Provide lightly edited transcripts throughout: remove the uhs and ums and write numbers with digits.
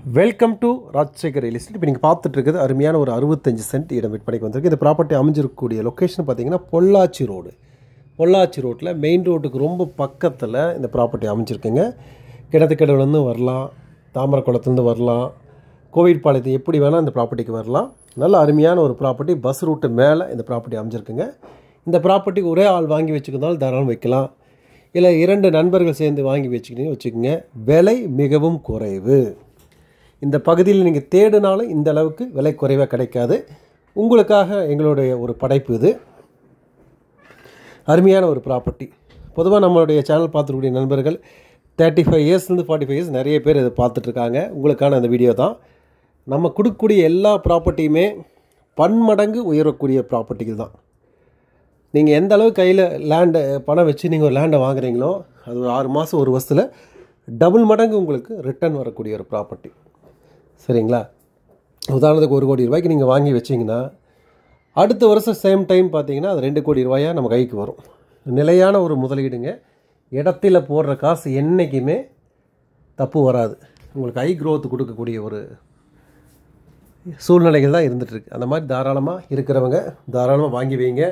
Welcome to Rajasekar real estate. இப்போ நீங்கள் பார்த்துட்டு இருக்குது அருமையான ஒரு 65 சென்ட் இடம் விற்பனைக்கு வந்திருக்கு. இந்த ப்ராப்பர்ட்டி அமைஞ்சிருக்கக்கூடிய லொக்கேஷன் பார்த்தீங்கன்னா பொள்ளாச்சி ரோடு. பொள்ளாச்சி ரோட்டில் மெயின் ரோட்டுக்கு ரொம்ப பக்கத்தில் இந்த ப்ராப்பர்ட்டி அமைஞ்சிருக்குங்க. கிணத்துக்கடவுலேருந்து வரலாம், தாமரக்குளத்துலேருந்து வரலாம், கோவில்பாளையத்து எப்படி வேணால் இந்த ப்ராப்பர்ட்டிக்கு வரலாம். நல்ல அருமையான ஒரு ப்ராப்பர்ட்டி. பஸ் ரூட்டு மேலே இந்த ப்ராப்பர்ட்டி அமைஞ்சிருக்குங்க. இந்த ப்ராப்பர்ட்டிக்கு ஒரே ஆள் வாங்கி வச்சுக்கிறதாலும் தாராளம் வைக்கலாம், இல்லை 2 நண்பர்கள் சேர்ந்து வாங்கி வச்சுக்கோங்க. விலை மிகவும் குறைவு. இந்த பகுதியில் நீங்கள் தேடினாலும் இந்த அளவுக்கு விலை குறைவாக கிடைக்காது. உங்களுக்காக எங்களுடைய ஒரு படைப்பு இது. அருமையான ஒரு ப்ராப்பர்ட்டி. பொதுவாக நம்மளுடைய சேனல் பார்த்துக்கூடிய நண்பர்கள் 35 இயர்ஸ்லேருந்து 45 இயர்ஸ் நிறைய பேர் இதை பார்த்துட்ருக்காங்க. உங்களுக்கான அந்த வீடியோ தான். நம்ம கொடுக்கக்கூடிய எல்லா ப்ராப்பர்ட்டியுமே பன்மடங்கு உயரக்கூடிய ப்ராப்பர்ட்டிகள் தான். நீங்கள் எந்த அளவு கையில் லேண்டை பணம் வச்சு நீங்கள் ஒரு லேண்டை வாங்குறீங்களோ அது ஒரு 6 மாதம் 1 வருஷத்தில் டபுள் மடங்கு உங்களுக்கு ரிட்டர்ன் வரக்கூடிய ஒரு ப்ராப்பர்ட்டி. சரிங்களா? உதாரணத்துக்கு 1 கோடி ரூபாய்க்கு நீங்கள் வாங்கி வச்சிங்கன்னா அடுத்த வருஷம் சேம் டைம் பார்த்தீங்கன்னா அது 2 கோடி ரூபாயாக நம்ம கைக்கு வரும். நிலையான ஒரு முதலீடுங்க. இடத்துல போடுற காசு என்றைக்குமே தப்பு வராது. உங்களுக்கு ஹை க்ரோத் கொடுக்கக்கூடிய ஒரு சூழ்நிலைகள் தான் இருந்துகிட்ருக்கு. அந்த மாதிரி தாராளமாக இருக்கிறவங்க தாராளமாக வாங்கி வைங்க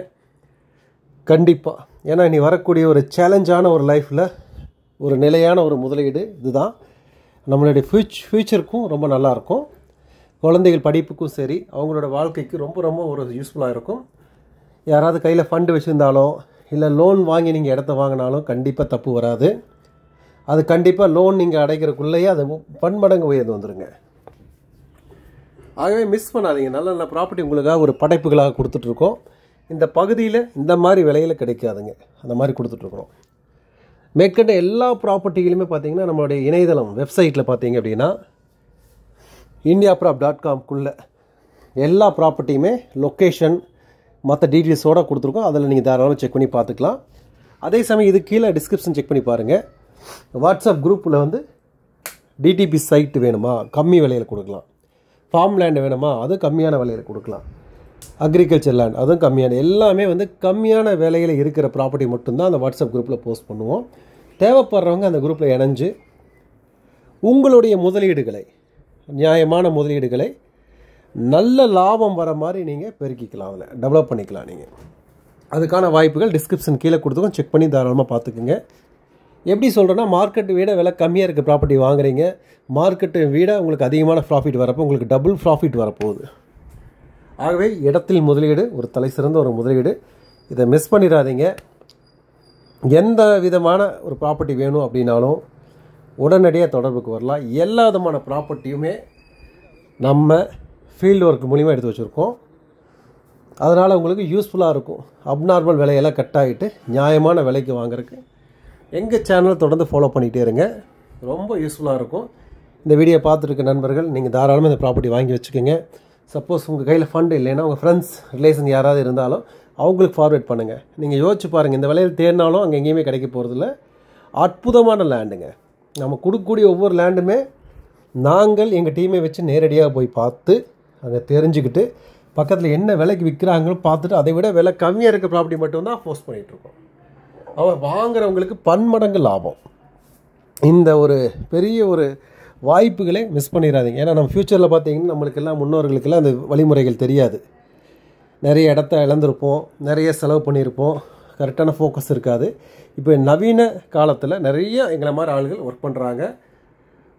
கண்டிப்பாக. ஏன்னா இனி வரக்கூடிய ஒரு சேலஞ்சான ஒரு லைஃப்பில் ஒரு நிலையான ஒரு முதலீடு இதுதான். நம்மளுடைய ஃப்யூச்சருக்கும் ரொம்ப நல்லாயிருக்கும். குழந்தைகள் படிப்புக்கும் சரி, அவங்களோட வாழ்க்கைக்கு ரொம்ப ரொம்ப ஒரு யூஸ்ஃபுல்லாக இருக்கும். யாராவது கையில் ஃபண்டு வச்சுருந்தாலோ இல்லை லோன் வாங்கி நீங்கள் இடத்த வாங்கினாலும் கண்டிப்பாக தப்பு வராது. அது கண்டிப்பாக லோன் நீங்கள் அடைக்கிறக்குள்ளேயே அது பன்மடங்கு உயர்ந்து வந்துடுங்க. ஆகவே மிஸ் பண்ணாதீங்க. நல்ல நல்ல ப்ராப்பர்ட்டி உங்களுக்காக ஒரு படைப்புகளாக கொடுத்துட்ருக்கோம். இந்த பகுதியில் இந்த மாதிரி விலையில் கிடைக்காதுங்க. அந்த மாதிரி கொடுத்துட்ருக்குறோம். மேற்கண்ட எல்லா ப்ராப்பர்ட்டிகளுமே பார்த்தீங்கன்னா நம்மளுடைய இணையதளம் வெப்சைட்டில் பார்த்தீங்க அப்படின்னா indiaprop.com எல்லா ப்ராப்பர்ட்டியுமே லொக்கேஷன் மற்ற டீட்டெயில்ஸோடு கொடுத்துருக்கோம். அதில் நீங்கள் தாராளமாக செக் பண்ணி பார்த்துக்கலாம். அதே சமயம் இது கீழே டிஸ்கிரிப்ஷன் செக் பண்ணி பாருங்கள். வாட்ஸ்அப் குரூப்பில் வந்து டிடிபி சைட்டு வேணுமா கம்மி விலையில் கொடுக்கலாம், ஃபார்ம் லேண்டு வேணுமா அது கம்மியான விலையில் கொடுக்கலாம், அக்ரிகல்ச்சர் லேண்ட் அதுவும் கம்மியான, எல்லாமே வந்து கம்மியான விலையில் இருக்கிற ப்ராப்பர்ட்டி மட்டும்தான் அந்த வாட்ஸ்அப் குரூப்பில் போஸ்ட் பண்ணுவோம். தேவைப்படுறவங்க அந்த குரூப்பில் இணைஞ்சு உங்களுடைய முதலீடுகளை, நியாயமான முதலீடுகளை நல்ல லாபம் வர மாதிரி நீங்கள் பெருக்கிக்கலாம், அதில் டெவலப் பண்ணிக்கலாம். நீங்கள் அதுக்கான வாய்ப்புகள் டிஸ்கிரிப்ஷன் கீழே கொடுத்துக்கோங்க. செக் பண்ணி தாராளமாக பார்த்துக்குங்க. எப்படி சொல்கிறேன்னா, மார்க்கெட்டு விட விலை கம்மியாக இருக்க ப்ராப்பர்ட்டி வாங்குறீங்க, மார்க்கெட்டு விட உங்களுக்கு அதிகமான ப்ராஃபிட் வரப்போ உங்களுக்கு டபுள் ப்ராஃபிட் வரப்போகுது. ஆகவே இடத்தில் முதலீடு ஒரு தலை சிறந்த ஒரு முதலீடு. இதை மிஸ் பண்ணிடாதீங்க. எந்த விதமான ஒரு ப்ராப்பர்ட்டி வேணும் அப்படின்னாலும் உடனடியாக தொடர்புக்கு வரலாம். எல்லா விதமான ப்ராப்பர்ட்டியுமே நம்ம ஃபீல்டு ஒர்க் மூலிமா எடுத்து வச்சுருக்கோம். அதனால் உங்களுக்கு யூஸ்ஃபுல்லாக இருக்கும். அப்நார்மல் விலையெல்லாம் கட் ஆகிட்டு நியாயமான விலைக்கு வாங்குறதுக்கு எங்கள் சேனல் தொடர்ந்து ஃபாலோ பண்ணிகிட்டே இருங்க. ரொம்ப யூஸ்ஃபுல்லாக இருக்கும். இந்த வீடியோ பார்த்துருக்க நண்பர்கள் நீங்கள் தாராளமாக இந்த ப்ராப்பர்ட்டி வாங்கி வச்சுக்கோங்க. சப்போஸ் உங்கள் கையில் ஃபண்டு இல்லைன்னா உங்கள் ஃப்ரெண்ட்ஸ் ரிலேஷன் யாராவது இருந்தாலும் அவங்களுக்கு ஃபார்வேர்ட் பண்ணுங்கள். நீங்கள் யோசிச்சு பாருங்கள், இந்த விலையில் தேடினாலும் அங்கே எங்கேயுமே கிடைக்க போகிறதில்ல. அற்புதமான லேண்டுங்க. நம்ம கொடுக்கக்கூடிய ஒவ்வொரு லேண்டுமே நாங்கள் எங்கள் டீமை வச்சு நேரடியாக போய் பார்த்து அங்கே தெரிஞ்சுக்கிட்டு பக்கத்தில் என்ன விலைக்கு விற்கிறாங்களோ பார்த்துட்டு அதை விட விலை கம்மியாக இருக்க ப்ராப்பர்ட்டி மட்டும்தான் போஸ்ட் பண்ணிகிட்ருக்கோம். அவர் வாங்குறவங்களுக்கு பன்மடங்கு லாபம். இந்த ஒரு பெரிய ஒரு வாய்ப்புகளை மிஸ் பண்ணிடாதீங்க. ஏன்னா நம்ம ஃப்யூச்சரில் பார்த்தீங்கன்னா நம்மளுக்கெல்லாம் முன்னோர்களுக்கெல்லாம் அந்த வழிமுறைகள் தெரியாது. நிறைய இடத்த இழந்திருப்போம், நிறைய செலவு பண்ணியிருப்போம், கரெக்டான ஃபோக்கஸ் இருக்காது. இப்போ நவீன காலத்தில் நிறைய எங்களை மாதிரி ஆளுகள் ஒர்க் பண்ணுறாங்க.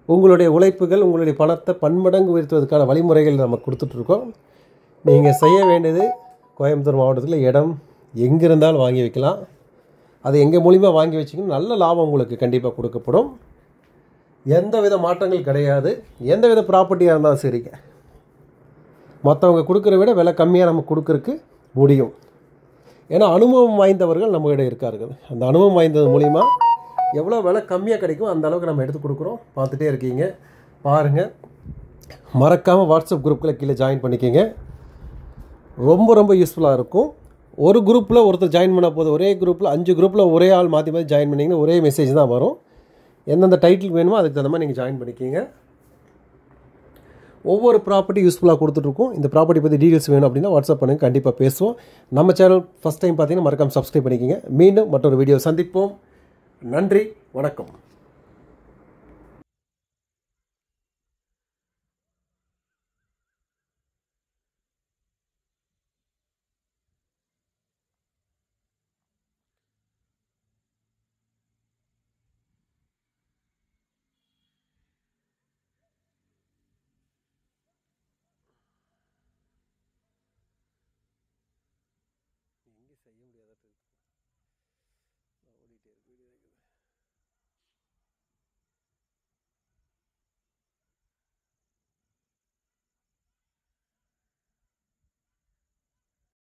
உங்களுடைய உழைப்புகள் உங்களுடைய பணத்தை பன்மடங்கு உயர்த்துவதற்கான வழிமுறைகள் நம்ம கொடுத்துட்ருக்கோம். நீங்கள் செய்ய வேண்டியது கோயம்புத்தூர் மாவட்டத்தில் இடம் எங்கே இருந்தாலும் வாங்கி வைக்கலாம். அது எங்கள் மூலிமா வாங்கி வச்சிங்கன்னா நல்ல லாபம் உங்களுக்கு கண்டிப்பாக கொடுக்கப்படும். எந்த வித மாற்றங்கள் கிடையாது. எந்த வித ப்ராப்பர்ட்டியாக இருந்தாலும் சரிங்க, மற்றவங்க கொடுக்குற விட விலை கம்மியாக நம்ம கொடுக்குறக்கு முடியும். ஏன்னா அனுபவம் வாய்ந்தவர்கள் நம்மகிட்ட இருக்கார்கள். அந்த அனுபவம் வாய்ந்தது மூலிமா எவ்வளோ விலை கம்மியாக கிடைக்கும் அந்த அளவுக்கு நம்ம எடுத்து கொடுக்குறோம். பார்த்துட்டே இருக்கீங்க, பாருங்கள். மறக்காமல் வாட்ஸ்அப் குரூப்பில் கீழே ஜாயின் பண்ணிக்கோங்க. ரொம்ப ரொம்ப யூஸ்ஃபுல்லாக இருக்கும். ஒரு குரூப்பில் ஒருத்தர் ஜாயின் பண்ண போது, ஒரே குரூப்பில் 5 குரூப்பில் ஒரே ஆள் மாற்றி மாற்றி ஜாயின் பண்ணிங்கன்னா ஒரே மெசேஜ் தான் வரும். எந்தெந்த டைட்டில் வேணுமோ அதுக்கு தகுந்த மாதிரி நீங்கள் ஜாயின் பண்ணிக்கிங்க. ஒவ்வொரு ப்ராப்பர்ட்டி யூஸ்ஃபுல்லாக கொடுத்துட்ருக்கோம். இந்த ப்ராப்பர்ட்டி பற்றி டீட்டெயில்ஸ் வேணும் அப்படின்னா வாட்ஸ்அப் பண்ணுங்கள், கண்டிப்பாக பேசுவோம். நம்ம சேனல் ஃபஸ்ட் டைம் பார்த்தீங்கன்னா மறக்காமல் சப்ஸ்கிரைப் பண்ணிக்கிங்க. மீண்டும் மற்றொரு வீடியோ சந்திப்போம். நன்றி, வணக்கம்.